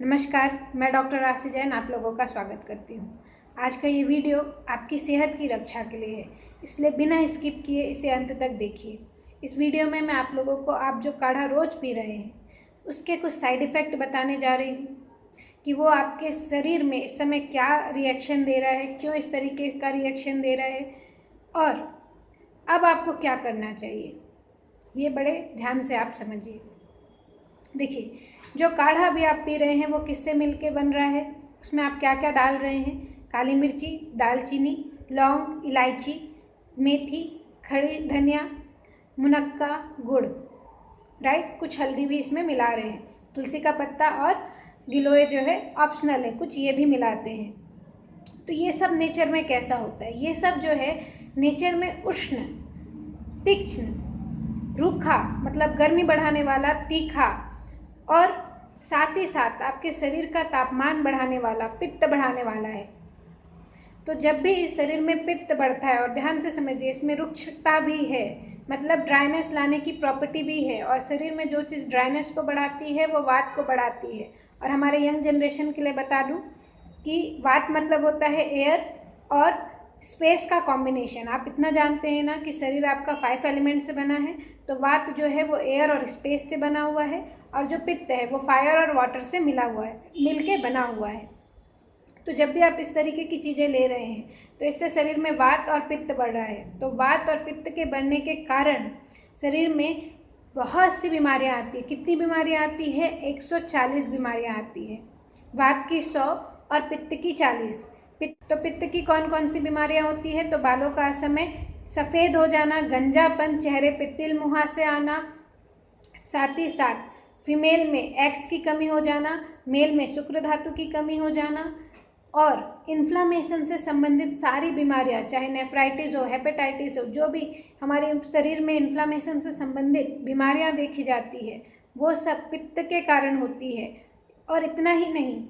नमस्कार, मैं डॉक्टर राशि जैन आप लोगों का स्वागत करती हूँ। आज का ये वीडियो आपकी सेहत की रक्षा के लिए है, इसलिए बिना स्किप किए इसे अंत तक देखिए। इस वीडियो में मैं आप लोगों को आप जो काढ़ा रोज़ पी रहे हैं उसके कुछ साइड इफ़ेक्ट बताने जा रही हूँ कि वो आपके शरीर में इस समय क्या रिएक्शन दे रहा है, क्यों इस तरीके का रिएक्शन दे रहा है और अब आपको क्या करना चाहिए। ये बड़े ध्यान से आप समझिए। देखिए, जो काढ़ा अभी आप पी रहे हैं वो किससे मिलके बन रहा है, उसमें आप क्या क्या डाल रहे हैं। काली मिर्ची, दालचीनी, लौंग, इलायची, मेथी, खड़ी धनिया, मुनक्का, गुड़, राइट। कुछ हल्दी भी इसमें मिला रहे हैं। तुलसी का पत्ता और गिलोय जो है ऑप्शनल है, कुछ ये भी मिलाते हैं। तो ये सब नेचर में कैसा होता है, ये सब जो है नेचर में उष्ण, तीक्ष्ण, रूखा मतलब गर्मी बढ़ाने वाला, तीखा और साथ ही साथ आपके शरीर का तापमान बढ़ाने वाला, पित्त बढ़ाने वाला है। तो जब भी इस शरीर में पित्त बढ़ता है, और ध्यान से समझिए इसमें रुक्षता भी है, मतलब ड्राइनेस लाने की प्रॉपर्टी भी है, और शरीर में जो चीज़ ड्राइनेस को बढ़ाती है वो वात को बढ़ाती है। और हमारे यंग जनरेशन के लिए बता दूं कि वात मतलब होता है एयर और स्पेस का कॉम्बिनेशन। आप इतना जानते हैं ना कि शरीर आपका 5 एलिमेंट से बना है, तो वात जो है वो एयर और स्पेस से बना हुआ है, और जो पित्त है वो फायर और वाटर से मिला हुआ है, मिलके बना हुआ है। तो जब भी आप इस तरीके की चीज़ें ले रहे हैं तो इससे शरीर में वात और पित्त बढ़ रहा है। तो वात और पित्त के बढ़ने के कारण शरीर में बहुत सी बीमारियां आती है। कितनी बीमारियां आती है? 140 बीमारियां आती है। वात की 100 और पित्त की 40। पित्त की कौन कौन सी बीमारियां होती है? तो बालों का असमय, सफ़ेद हो जाना, गंजापन, चेहरे पे तिल मुहासे आना, साथ ही साथ फीमेल में एक्स की कमी हो जाना, मेल में शुक्र धातु की कमी हो जाना, और इन्फ्लामेशन से संबंधित सारी बीमारियां, चाहे नेफ्राइटिस हो, हेपेटाइटिस हो, जो भी हमारे शरीर में इन्फ्लामेशन से संबंधित बीमारियां देखी जाती है वो सब पित्त के कारण होती है। और इतना ही नहीं,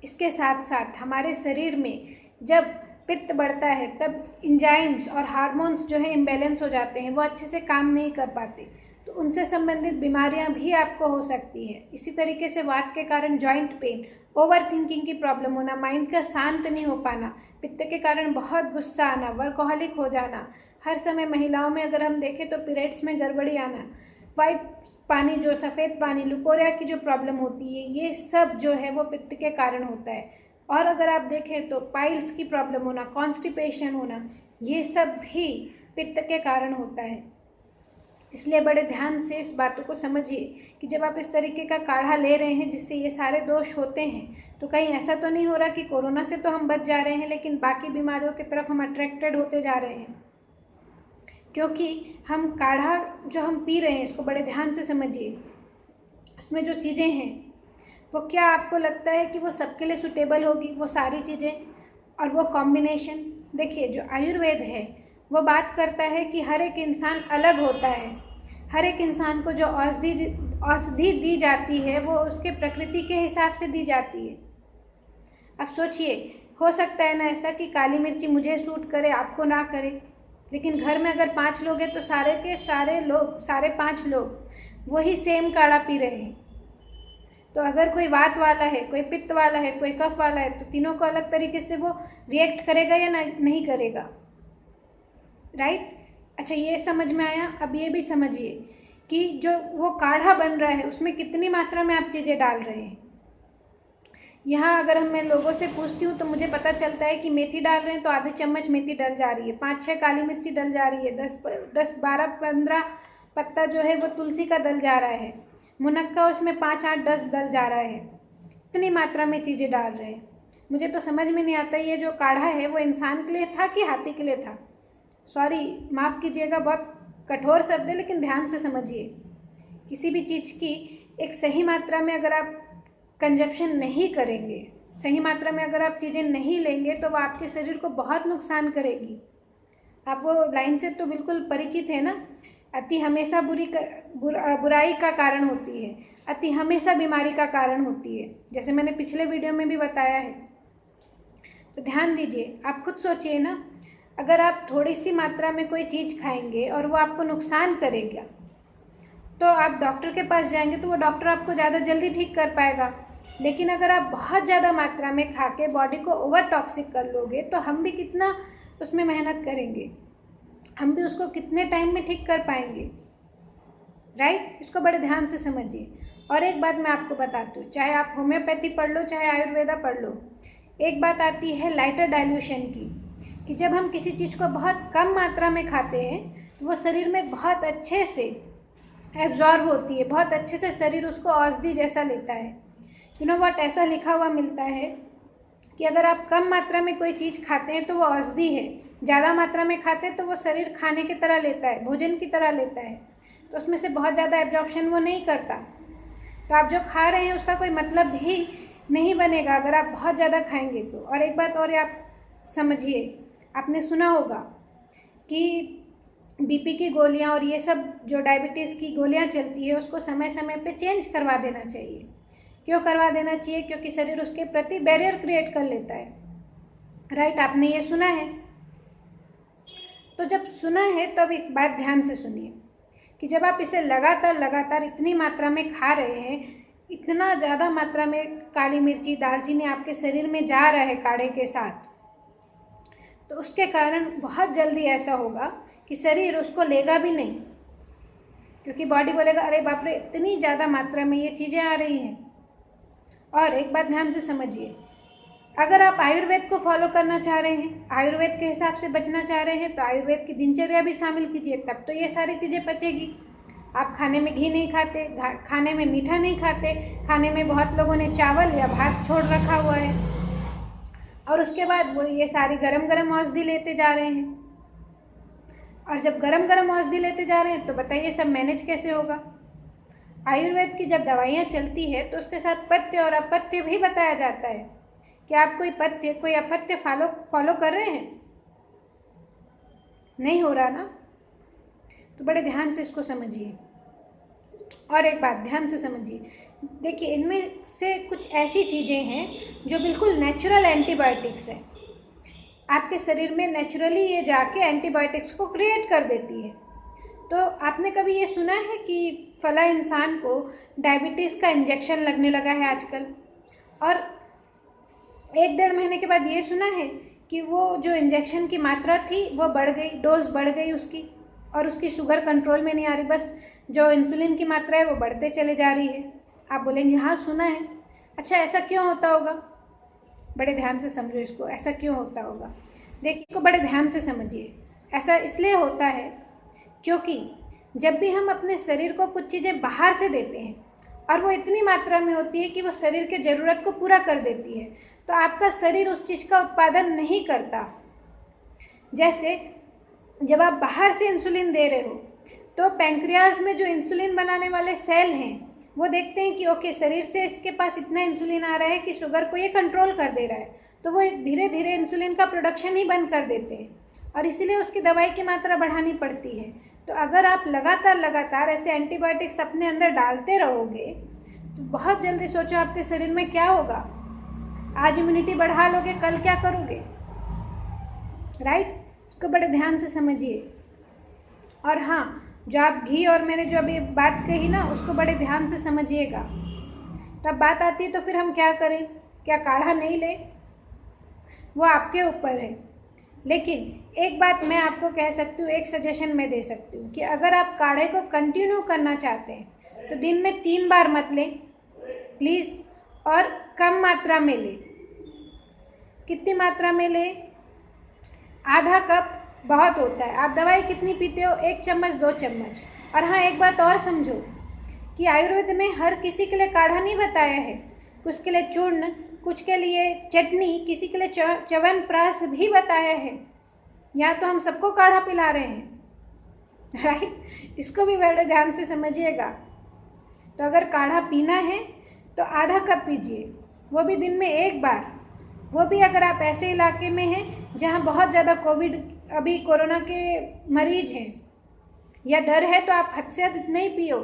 इसके साथ साथ हमारे शरीर में जब पित्त बढ़ता है तब एंजाइम्स और हार्मोन्स जो है इम्बैलेंस हो जाते हैं, वो अच्छे से काम नहीं कर पाते, तो उनसे संबंधित बीमारियां भी आपको हो सकती है। इसी तरीके से वात के कारण जॉइंट पेन, ओवर थिंकिंग की प्रॉब्लम होना, माइंड का शांत नहीं हो पाना, पित्त के कारण बहुत गुस्सा आना, वर्कोहलिक हो जाना, हर समय महिलाओं में अगर हम देखें तो पीरियड्स में गड़बड़ी आना, वाइट पानी जो सफ़ेद पानी, लुकोरिया की जो प्रॉब्लम होती है, ये सब जो है वो पित्त के कारण होता है। और अगर आप देखें तो पाइल्स की प्रॉब्लम होना, कॉन्स्टिपेशन होना, ये सब भी पित्त के कारण होता है। इसलिए बड़े ध्यान से इस बातों को समझिए कि जब आप इस तरीके का काढ़ा ले रहे हैं जिससे ये सारे दोष होते हैं, तो कहीं ऐसा तो नहीं हो रहा कि कोरोना से तो हम बच जा रहे हैं लेकिन बाकी बीमारियों की तरफ हम अट्रैक्टेड होते जा रहे हैं। क्योंकि हम काढ़ा जो हम पी रहे हैं इसको बड़े ध्यान से समझिए, उसमें जो चीज़ें हैं वो क्या आपको लगता है कि वो सबके लिए सूटेबल होगी, वो सारी चीज़ें और वो कॉम्बिनेशन? देखिए, जो आयुर्वेद है वो बात करता है कि हर एक इंसान अलग होता है, हर एक इंसान को जो औषधि दी जाती है वो उसके प्रकृति के हिसाब से दी जाती है। अब सोचिए, हो सकता है ना ऐसा कि काली मिर्ची मुझे सूट करे, आपको ना करे, लेकिन घर में अगर 5 लोग हैं तो सारे के सारे लोग, सारे 5 लोग वही सेम काढ़ा पी रहे हैं। तो अगर कोई वात वाला है, कोई पित्त वाला है, कोई कफ वाला है, तो तीनों को अलग तरीके से वो रिएक्ट करेगा या नहीं करेगा, राइट। अच्छा, ये समझ में आया। अब ये भी समझिए कि जो वो काढ़ा बन रहा है उसमें कितनी मात्रा में आप चीज़ें डाल रहे हैं। यहाँ अगर मैं लोगों से पूछती हूँ तो मुझे पता चलता है कि मेथी डाल रहे हैं तो आधी चम्मच मेथी डल जा रही है, 5-6 काली मिर्ची डल जा रही है, 10-12-15 पत्ता जो है वो तुलसी का डल जा रहा है, मुनक्का उसमें 5-8-10 डल जा रहा है। इतनी मात्रा में चीज़ें डाल रहे हैं। मुझे तो समझ में नहीं आता ये जो काढ़ा है वो इंसान के लिए था कि हाथी के लिए था। सॉरी, माफ़ कीजिएगा, बहुत कठोर शब्द है, लेकिन ध्यान से समझिए। किसी भी चीज़ की एक सही मात्रा में अगर आप कंजप्शन नहीं करेंगे, सही मात्रा में अगर आप चीज़ें नहीं लेंगे तो वो आपके शरीर को बहुत नुकसान करेगी। आप वो लाइन से तो बिल्कुल परिचित है ना, अति हमेशा बुराई का कारण होती है, अति हमेशा बीमारी का कारण होती है, जैसे मैंने पिछले वीडियो में भी बताया है। तो ध्यान दीजिए, आप खुद सोचिए ना, अगर आप थोड़ी सी मात्रा में कोई चीज़ खाएंगे और वो आपको नुकसान करेगा तो आप डॉक्टर के पास जाएंगे तो वो डॉक्टर आपको ज़्यादा जल्दी ठीक कर पाएगा। लेकिन अगर आप बहुत ज़्यादा मात्रा में खा के बॉडी को ओवर टॉक्सिक कर लोगे तो हम भी कितना उसमें मेहनत करेंगे, हम भी उसको कितने टाइम में ठीक कर पाएंगे, राइट। इसको बड़े ध्यान से समझिए। और एक बात मैं आपको बताती हूँ, चाहे आप होम्योपैथी पढ़ लो चाहे आयुर्वेदा पढ़ लो, एक बात आती है लाइटर डाइल्यूशन की, कि जब हम किसी चीज़ को बहुत कम मात्रा में खाते हैं तो वो शरीर में बहुत अच्छे से एब्जॉर्ब होती है, बहुत अच्छे से शरीर उसको औषधि जैसा लेता है। यू नो व्हाट, ऐसा लिखा हुआ मिलता है कि अगर आप कम मात्रा में कोई चीज़ खाते हैं तो वो औषधि है, ज़्यादा मात्रा में खाते हैं तो वो शरीर खाने की तरह लेता है, भोजन की तरह लेता है, तो उसमें से बहुत ज़्यादा एब्जॉर्प्शन वो नहीं करता। तो आप जो खा रहे हैं उसका कोई मतलब ही नहीं बनेगा अगर आप बहुत ज़्यादा खाएंगे तो। और एक बात और आप समझिए, आपने सुना होगा कि बीपी की गोलियां और ये सब जो डायबिटीज़ की गोलियां चलती है उसको समय समय पे चेंज करवा देना चाहिए। क्यों करवा देना चाहिए? क्योंकि शरीर उसके प्रति बैरियर क्रिएट कर लेता है, राइट। आपने ये सुना है? तो जब सुना है तो अब एक बात ध्यान से सुनिए कि जब आप इसे लगातार इतनी मात्रा में खा रहे हैं, इतना ज़्यादा मात्रा में काली मिर्ची दालचीनी आपके शरीर में जा रहा है काढ़े के साथ, तो उसके कारण बहुत जल्दी ऐसा होगा कि शरीर उसको लेगा भी नहीं, क्योंकि बॉडी बोलेगा अरे बाप रे इतनी ज़्यादा मात्रा में ये चीज़ें आ रही हैं। और एक बात ध्यान से समझिए, अगर आप आयुर्वेद को फॉलो करना चाह रहे हैं, आयुर्वेद के हिसाब से बचना चाह रहे हैं, तो आयुर्वेद की दिनचर्या भी शामिल कीजिए, तब तो ये सारी चीज़ें पचेगी। आप खाने में घी नहीं खाते, खाने में मीठा नहीं खाते, खाने में बहुत लोगों ने चावल या भात छोड़ रखा हुआ है, और उसके बाद वो ये सारी गरम गरम औषधि लेते जा रहे हैं। और जब गरम गरम औषधि लेते जा रहे हैं तो बताइए सब मैनेज कैसे होगा? आयुर्वेद की जब दवाइयाँ चलती है तो उसके साथ पथ्य और अपथ्य भी बताया जाता है कि आप कोई पथ्य कोई अपथ्य फॉलो कर रहे हैं, नहीं हो रहा ना, तो बड़े ध्यान से इसको समझिए। और एक बात ध्यान से समझिए, देखिए इनमें से कुछ ऐसी चीज़ें हैं जो बिल्कुल नेचुरल एंटीबायोटिक्स है, आपके शरीर में नेचुरली ये जाके एंटीबायोटिक्स को क्रिएट कर देती है। तो आपने कभी ये सुना है कि फला इंसान को डायबिटीज़ का इंजेक्शन लगने लगा है आजकल, और 1-1.5 महीने के बाद ये सुना है कि वो जो इंजेक्शन की मात्रा थी वो बढ़ गई, डोज बढ़ गई उसकी, और उसकी शुगर कंट्रोल में नहीं आ रही, बस जो इंसुलिन की मात्रा है वो बढ़ते चले जा रही है। आप बोलेंगे हाँ सुना है। अच्छा ऐसा क्यों होता होगा? बड़े ध्यान से समझो इसको, ऐसा क्यों होता होगा? देखिए इसको बड़े ध्यान से समझिए। ऐसा इसलिए होता है क्योंकि जब भी हम अपने शरीर को कुछ चीज़ें बाहर से देते हैं और वो इतनी मात्रा में होती है कि वो शरीर के ज़रूरत को पूरा कर देती है, तो आपका शरीर उस चीज़ का उत्पादन नहीं करता। जैसे जब आप बाहर से इंसुलिन दे रहे हो तो पैंक्रियाज में जो इंसुलिन बनाने वाले सेल हैं वो देखते हैं कि ओके शरीर से इसके पास इतना इंसुलिन आ रहा है कि शुगर को ये कंट्रोल कर दे रहा है, तो वो धीरे धीरे इंसुलिन का प्रोडक्शन ही बंद कर देते हैं, और इसीलिए उसकी दवाई की मात्रा बढ़ानी पड़ती है। तो अगर आप लगातार ऐसे एंटीबायोटिक्स अपने अंदर डालते रहोगे तो बहुत जल्दी सोचो आपके शरीर में क्या होगा। आज इम्यूनिटी बढ़ा लोगे, कल क्या करोगे, राइट। इसको बड़े ध्यान से समझिए। और हाँ, जो आप घी और मैंने जो अभी बात कही ना उसको बड़े ध्यान से समझिएगा। तब बात आती है तो फिर हम क्या करें? क्या काढ़ा नहीं लें? वो आपके ऊपर है। लेकिन एक बात मैं आपको कह सकती हूँ, एक सजेशन मैं दे सकती हूँ कि अगर आप काढ़े को कंटिन्यू करना चाहते हैं तो दिन में 3 बार मत लें प्लीज़, और कम मात्रा में लें। कितनी मात्रा में लें? आधा कप बहुत होता है। आप दवाई कितनी पीते हो? 1 चम्मच 2 चम्मच। और हाँ एक बात और समझो कि आयुर्वेद में हर किसी के लिए काढ़ा नहीं बताया है, कुछ के लिए चूर्ण, कुछ के लिए चटनी, किसी के लिए च्यवनप्राश भी बताया है। या तो हम सबको काढ़ा पिला रहे हैं, राइट। इसको भी बड़े ध्यान से समझिएगा। तो अगर काढ़ा पीना है तो आधा कप पीजिए, वो भी दिन में 1 बार। वो भी अगर आप ऐसे इलाके में हैं जहाँ बहुत ज़्यादा अभी कोरोना के मरीज हैं या डर है, तो आप हद से हद इतना ही पियो,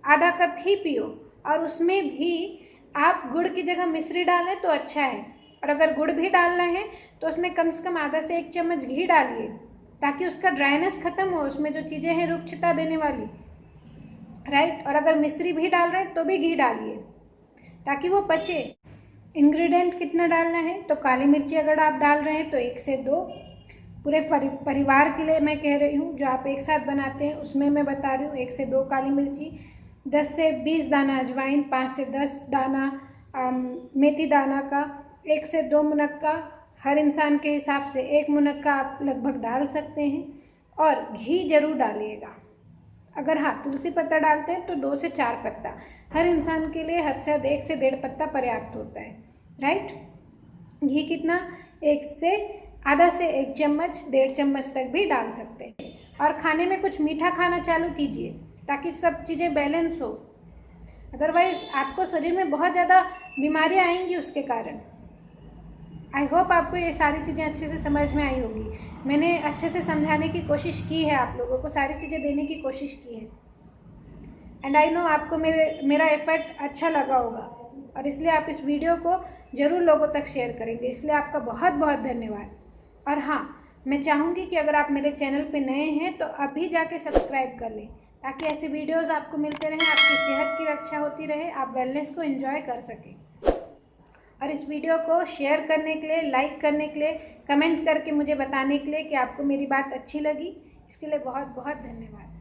आधा कप ही पियो। और उसमें भी आप गुड़ की जगह मिश्री डालें तो अच्छा है, और अगर गुड़ भी डालना है तो उसमें कम से कम आधा से 1 चम्मच घी डालिए, ताकि उसका ड्राइनेस ख़त्म हो, उसमें जो चीज़ें हैं रुक्षता देने वाली, राइट। और अगर मिश्री भी डाल रहे हैं तो भी घी डालिए। ताकि वो पचे। इंग्रेडिएंट कितना डालना है, तो काली मिर्ची अगर आप डाल रहे हैं तो 1 से 2। पूरे परिवार के लिए मैं कह रही हूँ, जो आप एक साथ बनाते हैं उसमें मैं बता रही हूँ, 1 से 2 काली मिर्ची, 10 से 20 दाना अजवाइन, 5 से 10 दाना मेथी दाना का, 1 से 2 मुनक्का, हर इंसान के हिसाब से 1 मुनक्का आप लगभग डाल सकते हैं। और घी जरूर डालिएगा। अगर हाँ तुलसी पत्ता डालते हैं तो 2 से 4 पत्ता, हर इंसान के लिए हद से हद 1 से 1.5 पत्ता पर्याप्त होता है, राइट। घी कितना, 1 से आधा से 1 चम्मच, 1.5 चम्मच तक भी डाल सकते हैं। और खाने में कुछ मीठा खाना चालू कीजिए ताकि सब चीज़ें बैलेंस हो, अदरवाइज आपको शरीर में बहुत ज़्यादा बीमारियाँ आएंगी उसके कारण। आई होप आपको ये सारी चीज़ें अच्छे से समझ में आई होगी। मैंने अच्छे से समझाने की कोशिश की है, आप लोगों को सारी चीज़ें देने की कोशिश की है। एंड आई नो आपको मेरा एफर्ट अच्छा लगा होगा, और इसलिए आप इस वीडियो को ज़रूर लोगों तक शेयर करेंगे, इसलिए आपका बहुत बहुत धन्यवाद। और हाँ, मैं चाहूँगी कि अगर आप मेरे चैनल पे नए हैं तो अभी जाके सब्सक्राइब कर लें, ताकि ऐसे वीडियोज़ आपको मिलते रहें, आपकी सेहत की रक्षा होती रहे, आप वेलनेस को एंजॉय कर सकें। और इस वीडियो को शेयर करने के लिए, लाइक करने के लिए, कमेंट करके मुझे बताने के लिए कि आपको मेरी बात अच्छी लगी, इसके लिए बहुत बहुत धन्यवाद।